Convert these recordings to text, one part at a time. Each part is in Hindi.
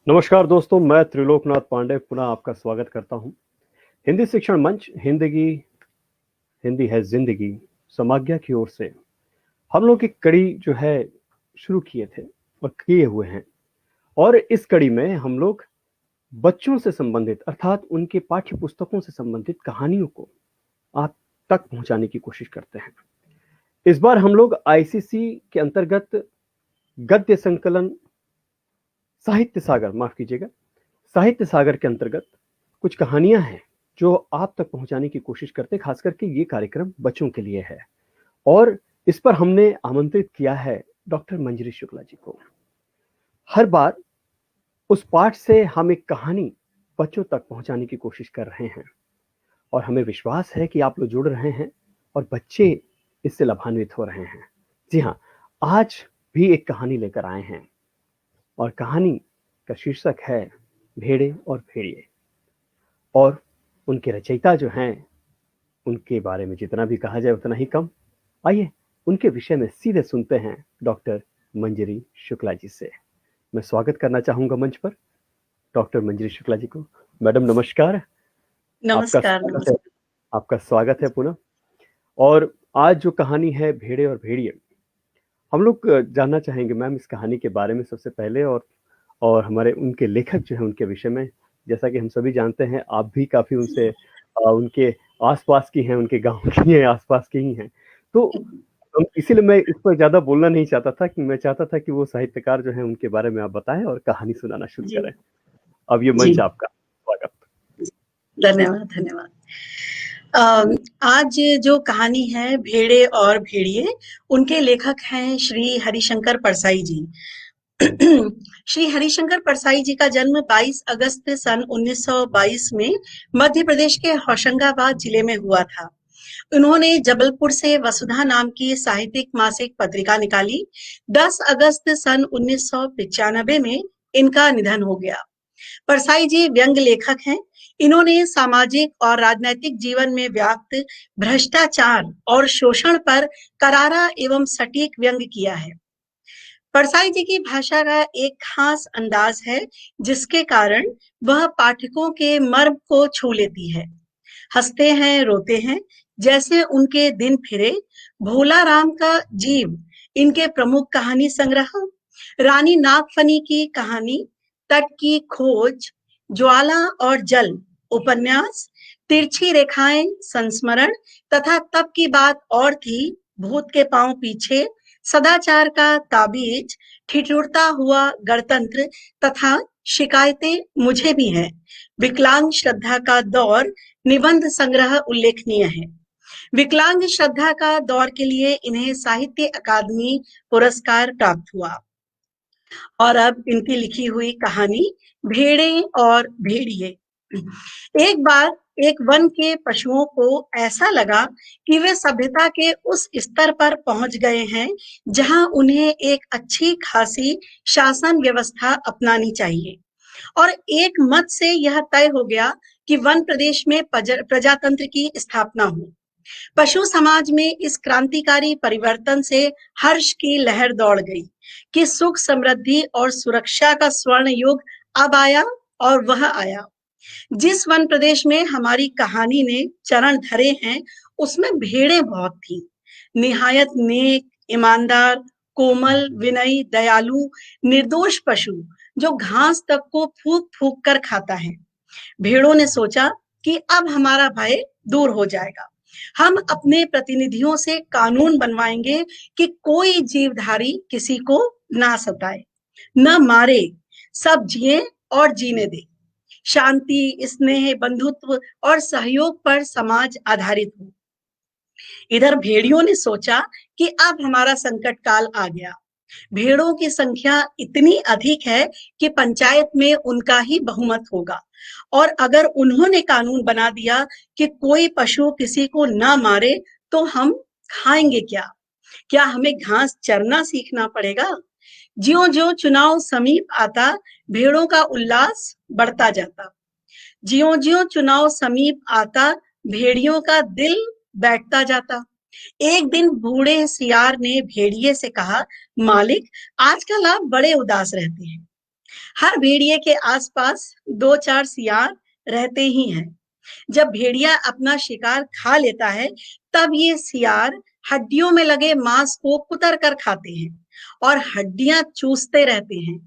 नमस्कार दोस्तों, मैं त्रिलोकनाथ पांडे पुनः आपका स्वागत करता हूं। हिंदी शिक्षण मंच हिंदी है जिंदगी समाज्ञा की ओर से हम लोग एक कड़ी जो है शुरू किए थे और किए हुए हैं। और इस कड़ी में हम लोग बच्चों से संबंधित अर्थात उनके पाठ्य पुस्तकों से संबंधित कहानियों को आप तक पहुंचाने की कोशिश करते हैं। इस बार हम लोग आईसीसी के अंतर्गत गद्य संकलन साहित्य सागर माफ कीजिएगा साहित्य सागर के अंतर्गत कुछ कहानियां हैं जो आप तक पहुंचाने की कोशिश करते हैं। खास करके ये कार्यक्रम बच्चों के लिए है और इस पर हमने आमंत्रित किया है डॉक्टर मंजरी शुक्ला जी को। हर बार उस पाठ से हम एक कहानी बच्चों तक पहुंचाने की कोशिश कर रहे हैं और हमें विश्वास है कि आप लोग जुड़ रहे हैं और बच्चे इससे लाभान्वित हो रहे हैं। जी हाँ, आज भी एक कहानी लेकर आए हैं और कहानी का शीर्षक है भेड़े और भेड़िए। और उनके रचयिता जो हैं उनके बारे में जितना भी कहा जाए उतना ही कम। आइए उनके विषय में सीधे सुनते हैं डॉक्टर मंजरी शुक्ला जी से। मैं स्वागत करना चाहूंगा मंच पर डॉक्टर मंजरी शुक्ला जी को। मैडम नमस्कार। नमस्कार। आपका स्वागत है पुनः। और आज जो कहानी है भेड़े और भेड़िए, हम लोग जानना चाहेंगे मैम इस कहानी के बारे में सबसे पहले और हमारे उनके लेखक जो है उनके विषय में। जैसा कि हम सभी जानते हैं आप भी काफी उनसे उनके आसपास की हैं, उनके गांव की हैं, आसपास की ही हैं। तो इसीलिए मैं इस पर ज्यादा बोलना नहीं चाहता था कि मैं चाहता था कि वो साहित्यकार जो हैं उनके बारे में आप बताएं और कहानी सुनाना शुरू करें। अब ये मंच आपका, स्वागत। धन्यवाद धन्यवाद। आज जो कहानी है भेड़े और भेड़िए, उनके लेखक हैं श्री हरिशंकर परसाई जी। श्री हरिशंकर परसाई जी का जन्म 22 अगस्त सन 1922 में मध्य प्रदेश के होशंगाबाद जिले में हुआ था। उन्होंने जबलपुर से वसुधा नाम की साहित्यिक मासिक पत्रिका निकाली। 10 अगस्त सन 1995 में इनका निधन हो गया। परसाई जी व्यंग लेखक हैं। इन्होंने सामाजिक और राजनैतिक जीवन में व्याप्त भ्रष्टाचार और शोषण पर करारा एवं सटीक व्यंग किया है। परसाई जी की भाषा का एक खास अंदाज है जिसके कारण वह पाठकों के मर्म को छू लेती है। हंसते हैं, रोते हैं, जैसे उनके दिन फिरे, भोला राम का जीव इनके प्रमुख कहानी संग्रह, रानी नागफनी की कहानी, तट की खोज, ज्वाला और जल उपन्यास, तिरछी रेखाएं संस्मरण तथा तब की बात और थी, भूत के पांव पीछे, सदाचार का ताबीज, ठिठुरता हुआ गणतंत्र तथा शिकायतें मुझे भी हैं, विकलांग श्रद्धा का दौर निबंध संग्रह उल्लेखनीय है। विकलांग श्रद्धा का दौर के लिए इन्हें साहित्य अकादमी पुरस्कार प्राप्त हुआ। और अब इनकी लिखी हुई कहानी भेड़े और भेड़िए। एक बार एक वन के पशुओं को ऐसा लगा कि वे सभ्यता के उस स्तर पर पहुंच गए हैं जहां उन्हें एक अच्छी खासी शासन व्यवस्था अपनानी चाहिए और एक मत से यह तय हो गया कि वन प्रदेश में प्रजातंत्र की स्थापना हो। पशु समाज में इस क्रांतिकारी परिवर्तन से हर्ष की लहर दौड़ गई कि सुख समृद्धि और सुरक्षा का स्वर्ण युग अब आया और वह आया। जिस वन प्रदेश में हमारी कहानी ने चरण धरे हैं उसमें भेड़ें बहुत थी, निहायत नेक, ईमानदार, कोमल, विनयी, दयालु, निर्दोष पशु जो घास तक को फूंक फूंक कर खाता है। भेड़ों ने सोचा कि अब हमारा भय दूर हो जाएगा। हम अपने प्रतिनिधियों से कानून बनवाएंगे कि कोई जीवधारी किसी को ना सताए, न मारे, सब जिए और जीने दे। शांति, स्नेह, बंधुत्व और सहयोग पर समाज आधारित हो। इधर भेड़ियों ने सोचा कि अब हमारा संकट काल आ गया। भेड़ों की संख्या इतनी अधिक है कि पंचायत में उनका ही बहुमत होगा और अगर उन्होंने कानून बना दिया कि कोई पशु किसी को ना मारे तो हम खाएंगे क्या? क्या हमें घास चरना सीखना पड़ेगा? ज्यों-ज्यों चुनाव समीप आता, भेड़ों का उल्लास बढ़ता जाता। ज्यों-ज्यों चुनाव समीप आता, भेड़ियों का दिल बैठता जाता। एक दिन बूढ़े सियार ने भेड़िए से कहा, मालिक, आजकल आप बड़े उदास रहते हैं। हर भेड़िए के आसपास 2-4 सियार रहते ही हैं। जब भेड़िया अपना शिकार खा लेता है, तब ये सियार हड्डियों में लगे मांस को कुतर कर खाते हैं और हड्डियां चूसते रहते हैं।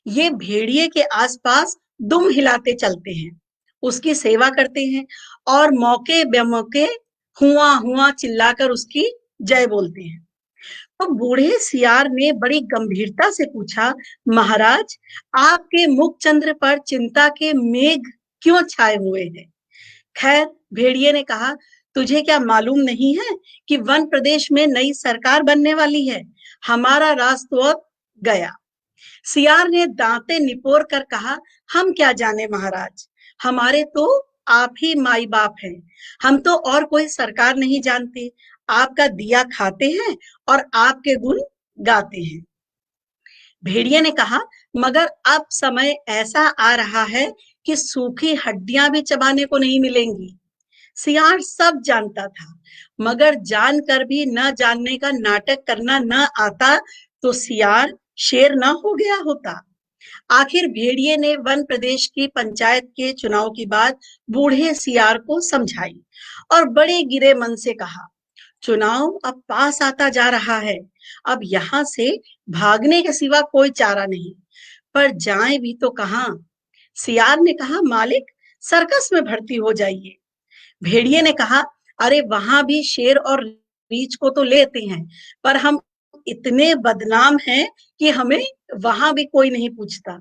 ये भेड़िए के आसपास दुम हिलाते चलते हैं, उसकी सेवा करते हैं और मौके बेमौके हुआ हुआ चिल्लाकर उसकी जय बोलते हैं। तो बूढ़े सियार ने बड़ी गंभीरता से पूछा, महाराज, आपके मुखचंद्र पर चिंता के मेघ क्यों छाए हुए हैं? खैर, भेड़िए ने कहा, तुझे क्या मालूम नहीं है कि वन प्रदेश में नई सरकार बनने वाली है? हमारा राज तो अब गया। सियार ने दांते निपोर कर कहा, हम क्या जाने महाराज, हमारे तो आप ही माई बाप हैं। हम तो और कोई सरकार नहीं जानते। आपका दिया खाते हैं और आपके गुण गाते हैं। भेड़िए ने कहा, मगर अब समय ऐसा आ रहा है कि सूखी हड्डियां भी चबाने को नहीं मिलेंगी। सियार सब जानता था, मगर जानकर भी न जानने का नाटक करना न आता तो सियार शेर न हो गया होता। आखिर भेड़िए ने वन प्रदेश की पंचायत के चुनाव की बात बूढ़े सियार को समझाई और बड़े गिरे मन से कहा, चुनाव अब पास आता जा रहा है, अब यहाँ से भागने के सिवा कोई चारा नहीं, पर जाएं भी तो कहाँ? सियार ने कहा, मालिक, सर्कस में भर्ती हो जाइए। भेड़िए ने कहा, अरे वहां भी शेर और रीछ को तो लेते हैं, पर हम इतने बदनाम हैं कि हमें वहां भी कोई नहीं पूछता।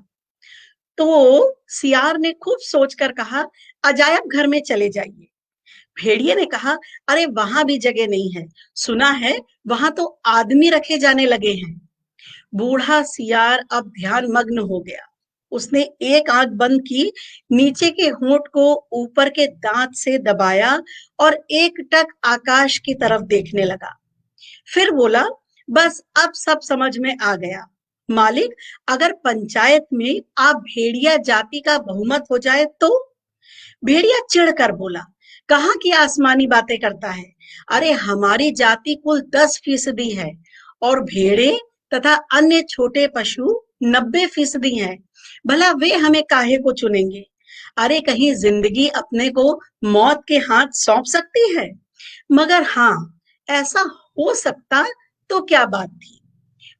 तो सियार ने खूब सोचकर कहा, अजायब घर में चले जाइए। भेड़िए ने कहा, अरे वहां भी जगह नहीं है, सुना है वहां तो आदमी रखे जाने लगे हैं। बूढ़ा सियार अब ध्यान मग्न हो गया। उसने एक आंख बंद की, नीचे के होंठ को ऊपर के दांत से दबाया और एकटक आकाश की तरफ देखने लगा। फिर बोला, बस अब सब समझ में आ गया। मालिक, अगर पंचायत में आप भेड़िया जाति का बहुमत हो जाए तो? भेड़िया चिढ़कर बोला, कहाँ की आसमानी बातें करता है? अरे हमारी जाति कुल 10% है और भेड़े तथा अन्य छोटे पशु 90% हैं। भला वे हमें काहे को चुनेंगे? अरे कहीं जिंदगी अपने को मौत के हाथ सौंप सकती है? मगर हाँ, ऐसा हो सकता तो क्या बात थी?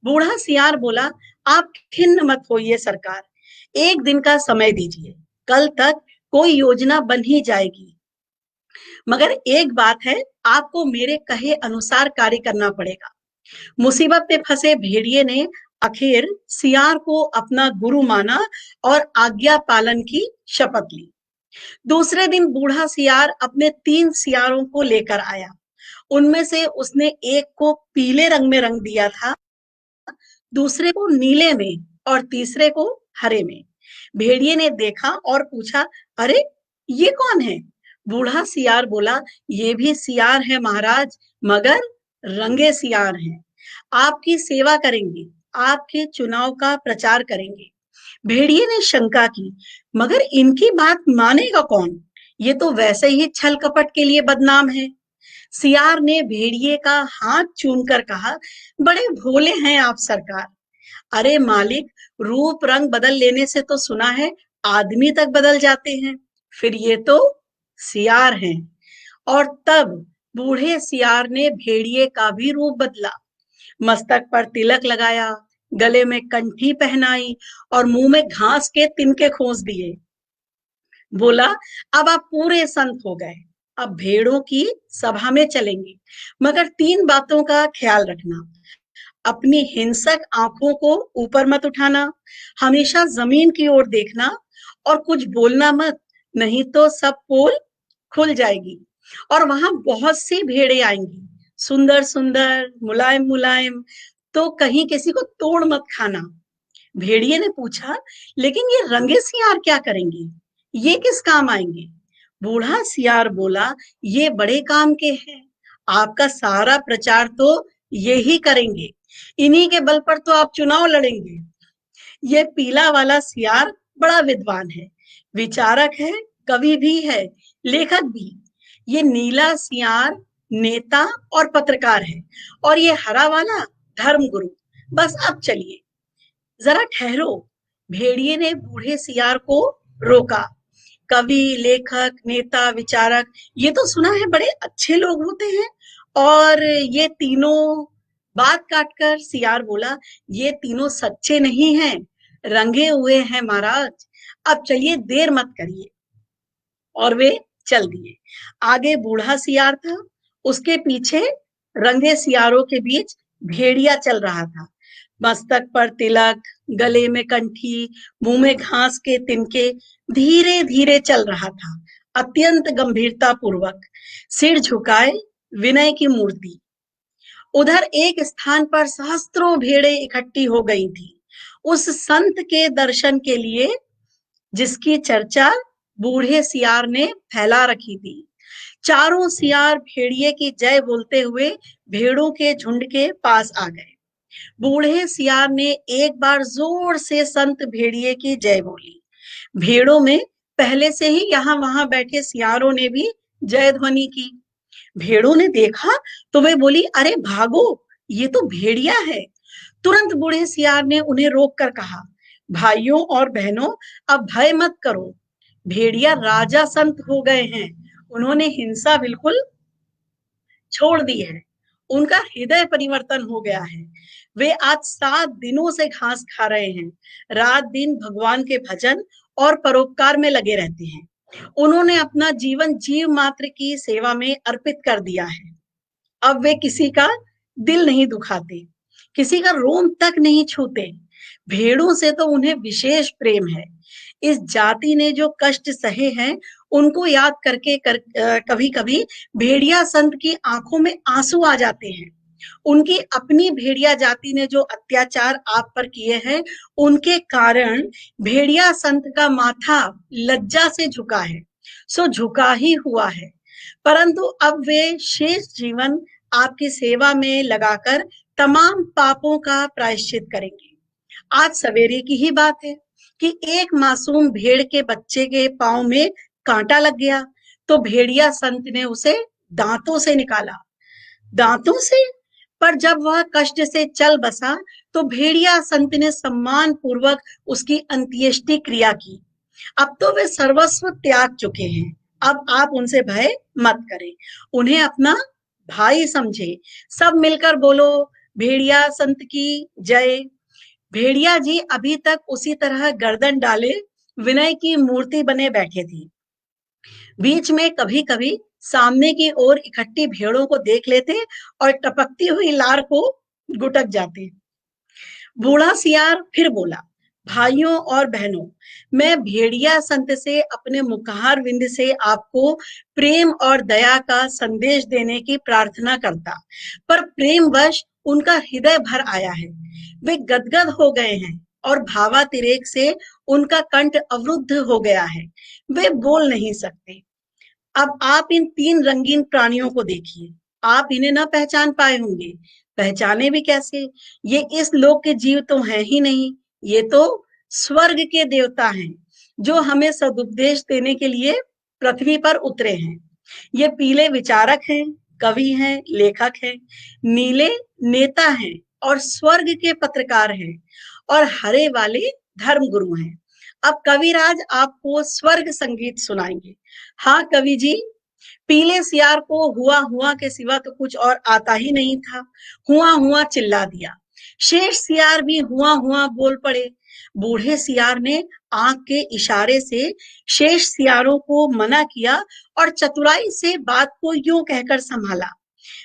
बूढ़ा सियार बोला, आप खिन्न मत होइए सरकार, एक दिन का समय दीजिए, कल तक कोई योजना बन ही जाएगी। मगर एक बात है, आपको मेरे कहे अनुसार कार्य करना पड़ेगा। मुसीबत में फंसे भेड़िए ने आखिर सियार को अपना गुरु माना और आज्ञा पालन की शपथ ली। दूसरे दिन बूढ़ा सियार अपने 3 सियारों को लेकर आया। उनमें से उसने एक को पीले रंग में रंग दिया था, दूसरे को नीले में और तीसरे को हरे में। भेड़िए ने देखा और पूछा, अरे ये कौन है? बूढ़ा सियार बोला, ये भी सियार है महाराज, मगर रंगे सियार हैं। आपकी सेवा करेंगे, आपके चुनाव का प्रचार करेंगे। भेड़िए ने शंका की, मगर इनकी बात मानेगा कौन? ये तो वैसे ही छल कपट के लिए बदनाम है। सियार ने भेड़िए का हाथ चूमकर कहा, बड़े भोले हैं आप सरकार। अरे मालिक, रूप रंग बदल लेने से तो सुना है आदमी तक बदल जाते हैं, फिर ये तो सियार हैं। और तब बूढ़े सियार ने भेड़िए का भी रूप बदला, मस्तक पर तिलक लगाया, गले में कंठी पहनाई और मुंह में घास के तिनके खोस दिए। बोला, अब आप पूरे संत हो गए, अब भेड़ों की सभा में चलेंगे, मगर 3 बातों का ख्याल रखना। अपनी हिंसक आंखों को ऊपर मत उठाना, हमेशा जमीन की ओर देखना और कुछ बोलना मत, नहीं तो सब पोल खुल जाएगी और वहां बहुत सी भेड़ें आएंगी, सुंदर सुंदर, मुलायम मुलायम, तो कहीं किसी को तोड़ मत खाना। भेड़िए ने पूछा, लेकिन ये रंगे सियार क्या करेंगे? ये किस काम आएंगे? बूढ़ा सियार बोला, ये बड़े काम के हैं, आपका सारा प्रचार तो ये ही करेंगे, इन्हीं के बल पर तो आप चुनाव लड़ेंगे। ये पीला वाला सियार बड़ा विद्वान है, विचारक है, कवि भी है, लेखक भी। ये नीला सियार नेता और पत्रकार है और ये हरा वाला धर्मगुरु। बस अब चलिए, जरा ठहरो, भेड़िए ने बूढ़े सियार को रोका। कवि, लेखक, नेता, विचारक, ये तो सुना है बड़े अच्छे लोग होते हैं, और ये तीनों बात काटकर सियार बोला, ये तीनों सच्चे नहीं हैं, रंगे हुए हैं महाराज। अब चलिए, देर मत करिए। और वे चल दिए। आगे बूढ़ा सियार था, उसके पीछे रंगे सियारों के बीच भेड़िया चल रहा था। मस्तक पर तिलक, गले में कंठी, मुंह में घास के तिनके, धीरे धीरे चल रहा था, अत्यंत गंभीरता पूर्वक, सिर झुकाए, विनय की मूर्ति। उधर एक स्थान पर सहस्त्रों भेड़ें इकट्ठी हो गई थी, उस संत के दर्शन के लिए जिसकी चर्चा बूढ़े सियार ने फैला रखी थी। चारों सियार भेड़िए की जय बोलते हुए भेड़ों के झुंड के पास आ गए। बूढ़े सियार ने एक बार जोर से संत भेड़िए की जय बोली। भेड़ों में पहले से ही यहाँ वहां बैठे सियारों ने भी जय ध्वनि की। भेड़ों ने देखा तो वे बोली, अरे भागो, ये तो भेड़िया है। तुरंत बूढ़े सियार ने उन्हें रोक कर कहा, भाइयों और बहनों, अब भय मत करो, भेड़िया राजा संत हो गए हैं, उन्होंने हिंसा बिल्कुल छोड़ दी है, उनका हृदय परिवर्तन हो गया है। वे आज 7 दिनों से घास खा रहे हैं, रात दिन भगवान के भजन और परोपकार में लगे रहते हैं। उन्होंने अपना जीवन जीव मात्र की सेवा में अर्पित कर दिया है। अब वे किसी का दिल नहीं दुखाते, किसी का रोम तक नहीं छूते। भेड़ों से तो उन्हें विशेष प्रेम है। इस जाति ने जो कष्ट सहे हैं, उनको याद करके कभी-कभी भेड़िया संत की आंखों में आंसू आ जाते हैं। उनकी अपनी भेड़िया जाति ने जो अत्याचार आप पर किए हैं, उनके कारण भेड़िया संत का माथा लज्जा से झुका है, सो झुका ही हुआ है। परंतु अब वे शेष जीवन आपकी सेवा में लगाकर तमाम पापों का प्रायश्चित करेंगे। आज सवेरे की ही बात है कि एक मासूम भेड़ के बच्चे के पांव में कांटा लग गया, तो भेड़िया संत ने उसे दांतों से निकाला। दांतों से? पर जब वह कष्ट से चल बसा, तो भेड़िया संत ने सम्मान पूर्वक उसकी अंत्येष्टि क्रिया की। अब तो वे सर्वस्व त्याग चुके हैं। अब आप उनसे भय मत करें, उन्हें अपना भाई समझे। सब मिलकर बोलो, भेड़िया संत की जय। भेड़िया जी अभी तक उसी तरह गर्दन डाले विनय की मूर्ति बने बैठे थे। बीच में कभी कभी सामने की ओर इकट्ठी भेड़ों को देख लेते और टपकती हुई लार को गुटक जाते। बूढ़ा सियार फिर बोला, भाइयों और बहनों, मैं भेड़िया संत से अपने मुखार विंद से आपको प्रेम और दया का संदेश देने की प्रार्थना करता, पर प्रेमवश उनका हृदय भर आया है। वे गदगद हो गए हैं और भावातिरेक से उनका कंठ अवरुद्ध हो गया है, वे बोल नहीं सकते। अब आप इन 3 रंगीन प्राणियों को देखिए, आप इन्हें न पहचान पाए होंगे। पहचाने भी कैसे? ये इस लोक के जीव तो हैं ही नहीं, ये तो स्वर्ग के देवता हैं, जो हमें सदुपदेश देने के लिए पृथ्वी पर उतरे हैं। ये पीले विचारक हैं, कवि हैं, लेखक हैं, नीले नेता हैं और स्वर्ग के पत्रकार हैं, और हरे वाले धर्म गुरु हैं। अब कविराज आपको स्वर्ग संगीत सुनाएंगे। हाँ कवि जी, पीले सियार को हुआ हुआ के सिवा तो कुछ और आता ही नहीं था। हुआ हुआ चिल्ला दिया। शेष सियार भी हुआ हुआ बोल पड़े। बूढ़े सियार ने आंख के इशारे से शेष सियारों को मना किया और चतुराई से बात को यूं कहकर संभाला,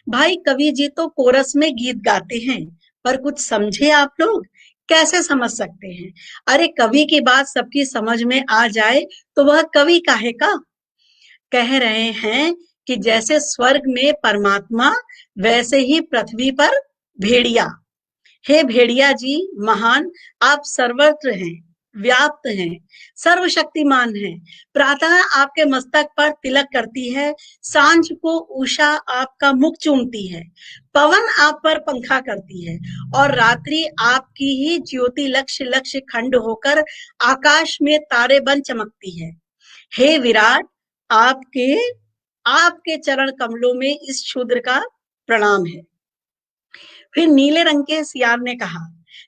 भाई कवि जी तो कोरस में गीत गाते हैं, पर कुछ समझे आप लोग? कैसे समझ सकते हैं? अरे कवि की बात सबकी समझ में आ जाए तो वह कवि काहे का? कह रहे हैं कि जैसे स्वर्ग में परमात्मा, वैसे ही पृथ्वी पर भेड़िया। हे भेड़िया जी महान, आप सर्वत्र हैं, व्याप्त हैं, सर्वशक्तिमान हैं। प्रातः आपके मस्तक पर तिलक करती है, सांझ को उषा आपका मुख चूमती है, पवन आप पर पंखा करती है, और रात्रि आपकी ही ज्योति लक्ष्य लक्ष्य खंड होकर आकाश में तारे बन चमकती है। हे विराट, आपके आपके चरण कमलों में इस शूद्र का प्रणाम है। फिर नीले रंग के सियार ने कहा,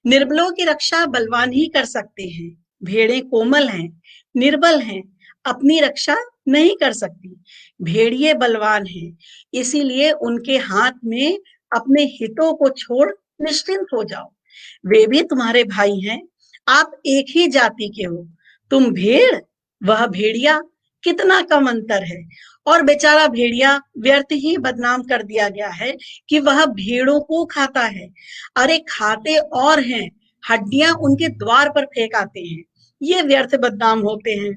निर्बलों की रक्षा बलवान ही कर सकते हैं, भेड़ें कोमल हैं, निर्बल हैं, अपनी रक्षा नहीं कर सकती। भेड़िए बलवान हैं, इसीलिए उनके हाथ में अपने हितों को छोड़ निश्चिंत हो जाओ। वे भी तुम्हारे भाई हैं, आप एक ही जाति के हो। तुम भेड़, वह भेड़िया, कितना कम अंतर है। और बेचारा भेड़िया व्यर्थ ही बदनाम कर दिया गया है कि वह भेड़ों को खाता है। अरे खाते और हैं, हड्डियां उनके द्वार पर फेंक आते हैं। ये व्यर्थ बदनाम होते हैं।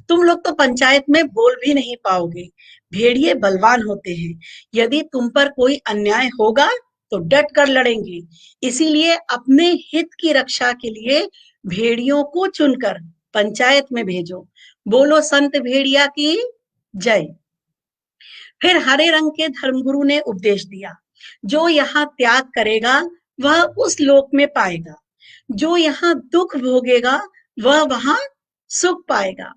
तुम लोग तो पंचायत में बोल भी नहीं पाओगे। भेड़िए बलवान होते हैं, यदि तुम पर कोई अन्याय होगा तो डट कर लड़ेंगे। इसीलिए अपने हित की रक्षा के लिए भेड़ियों को चुनकर पंचायत में भेजो। बोलो संत भेड़िया की जय। फिर हरे रंग के धर्मगुरु ने उपदेश दिया, जो यहाँ त्याग करेगा वह उस लोक में पाएगा, जो यहाँ दुख भोगेगा वह वहां सुख पाएगा,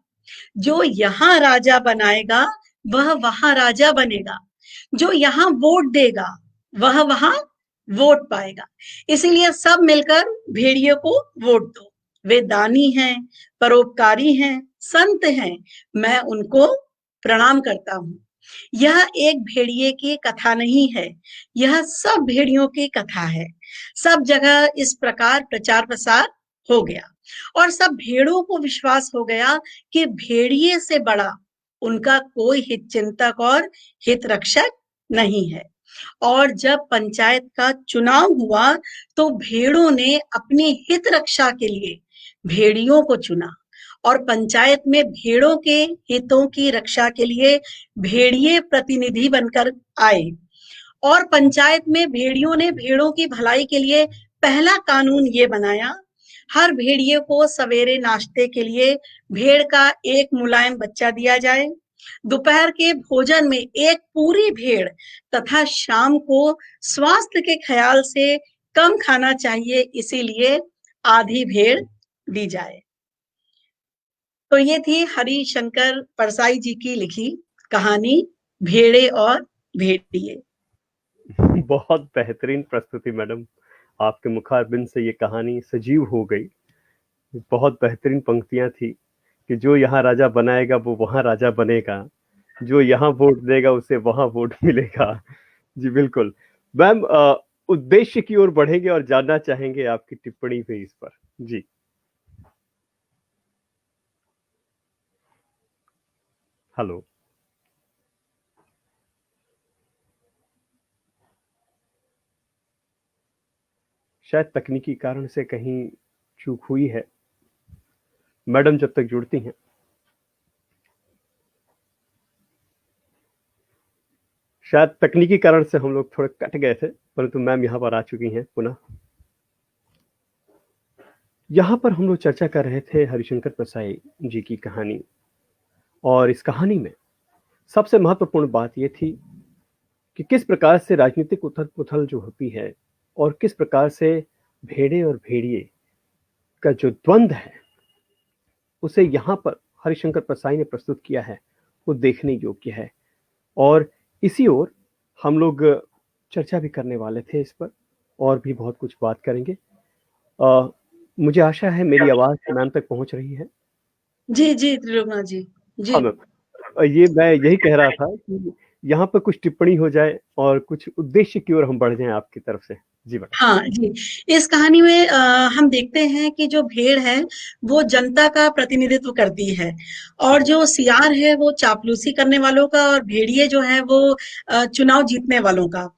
जो यहाँ राजा बनाएगा वह वहां राजा बनेगा, जो यहाँ वोट देगा वह वहां वोट पाएगा। इसीलिए सब मिलकर भेड़िए को वोट दो। वे दानी हैं, परोपकारी हैं, संत हैं। मैं उनको प्रणाम करता हूँ। यह एक भेड़िए की कथा नहीं है, यह सब भेड़ियों की कथा है। सब जगह इस प्रकार प्रचार प्रसार हो गया और सब भेड़ों को विश्वास हो गया कि भेड़िए से बड़ा उनका कोई हित चिंतक और हित रक्षक नहीं है। और जब पंचायत का चुनाव हुआ तो भेड़ों ने अपनी हित रक्षा के लिए भेड़ियों को चुना और पंचायत में भेड़ों के हितों की रक्षा के लिए भेड़िए प्रतिनिधि बनकर आए। और पंचायत में भेड़ियों ने भेड़ों की भलाई के लिए पहला कानून ये बनाया, हर भेड़िए को सवेरे नाश्ते के लिए भेड़ का एक मुलायम बच्चा दिया जाए, दोपहर के भोजन में एक पूरी भेड़ तथा शाम को स्वास्थ्य के ख्याल से कम खाना चाहिए, इसीलिए आधी भेड़ दी जाए। तो ये थी हरिशंकर परसाई जी की लिखी कहानी भेड़े और भेड़िए। बहुत बेहतरीन प्रस्तुति मैडम, आपके मुखारबिंद से ये कहानी सजीव हो गई। बहुत बेहतरीन पंक्तियां थी कि जो यहाँ राजा बनाएगा वो वहाँ राजा बनेगा, जो यहाँ वोट देगा उसे वहाँ वोट मिलेगा। जी बिल्कुल मैम, उद्देश्य की ओर बढ़ेंगे और जानना चाहेंगे आपकी टिप्पणी पे इस पर। जी हेलो, शायद तकनीकी कारण से कहीं चूक हुई है। मैडम जब तक जुड़ती हैं, शायद तकनीकी कारण से हम लोग थोड़े कट गए थे, परंतु मैम यहाँ पर आ चुकी हैं पुनः। यहाँ पर हम लोग चर्चा कर रहे थे हरिशंकर परसाई जी की कहानी, और इस कहानी में सबसे महत्वपूर्ण बात यह थी कि किस प्रकार से राजनीतिक उथल पुथल जो होती है और किस प्रकार से भेड़े और भेड़िए का जो द्वंद्व है उसे यहाँ पर हरिशंकर परसाई ने प्रस्तुत किया है, वो देखने योग्य है। और इसी ओर हम लोग चर्चा भी करने वाले थे इस पर, और भी बहुत कुछ बात करेंगे। मुझे आशा है मेरी आवाज मैम तक पहुंच रही है। जी जी त्रिलोकनाथ जी। जी हाँ मैम, ये मैं यही कह रहा था कि यहाँ पर कुछ टिप्पणी हो जाए और कुछ उद्देश्य की ओर हम बढ़ जाएं आपकी तरफ से। जी मैडम। हाँ जी, इस कहानी में हम देखते हैं कि जो भेड़ है वो जनता का प्रतिनिधित्व करती है और जो सियार है वो चापलूसी करने वालों का और भेड़िए जो है वो चुनाव जीतने वालों का।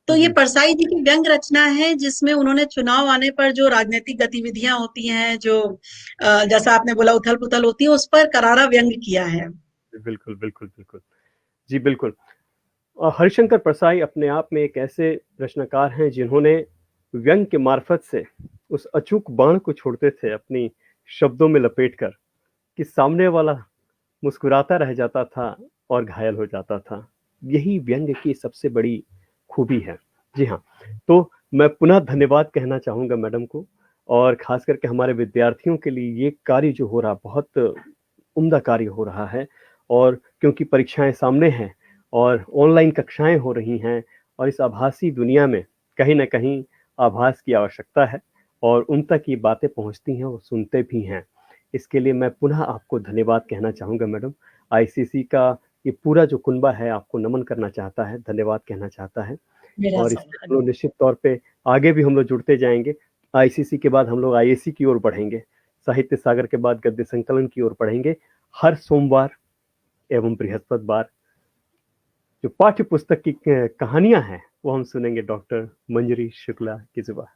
तो ये जी परसाई जी की व्यंग रचना है जिसमें उन्होंने चुनाव आने पर जो राजनीतिक गतिविधियां होती हैं, जो जैसा आपने बोला उथल पुथल होती है, उस पर करारा व्यंग किया है। बिल्कुल बिल्कुल बिल्कुल। जी बिल्कुल। हरिशंकर परसाई अपने आप में एक ऐसे रचनाकार हैं जिन्होंने व्यंग के मार्फत से उस अचूक बाण को छोड़ते थे अपनी शब्दों में लपेटकर, कि सामने वाला मुस्कुराता रह जाता था और घायल हो जाता था। यही व्यंग की सबसे बड़ी खूबी है। जी हाँ, तो मैं पुनः धन्यवाद कहना चाहूँगा मैडम को, और ख़ास करके हमारे विद्यार्थियों के लिए ये कार्य जो हो रहा बहुत उम्दा कार्य हो रहा है। और क्योंकि परीक्षाएं सामने हैं और ऑनलाइन कक्षाएं हो रही हैं, और इस आभासी दुनिया में कहीं न कहीं आभास की आवश्यकता है, और उन तक ये बातें पहुँचती हैं, वो सुनते भी हैं। इसके लिए मैं पुनः आपको धन्यवाद कहना चाहूँगा मैडम। आईसीसी का ये पूरा जो कुनबा है आपको नमन करना चाहता है, धन्यवाद कहना चाहता है। मेरा और इससे हम लोग सौभाग्य। निश्चित तौर पे आगे भी हम लोग जुड़ते जाएँगे। आईसीसी के बाद हम लोग आईएसी की ओर बढ़ेंगे। साहित्य सागर के बाद गद्य संकलन की ओर बढ़ेंगे। हर सोमवार एवं बृहस्पतिवार जो पाठ्य पुस्तक की कहानियाँ हैं, वो हम सुनेंगे डॉक्टर मंजरी शुक्ला की ज़ुबान।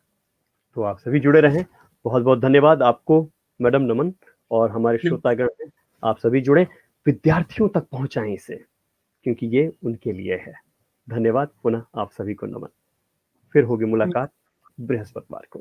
तो आप सभी जुड़े रहें। बहुत-बहुत धन्यवाद आपको मैडम, नमन। और हमारे श्रोतागण हैं, आप सभी जुड़ें, विद्यार्थियों तक पहुँचाएँ इसे, क्योंकि ये उनके लिए है। धन्यवाद, पुनः आप सभी को नमन। फिर होगी मुलाकात बृहस्पतिवार को।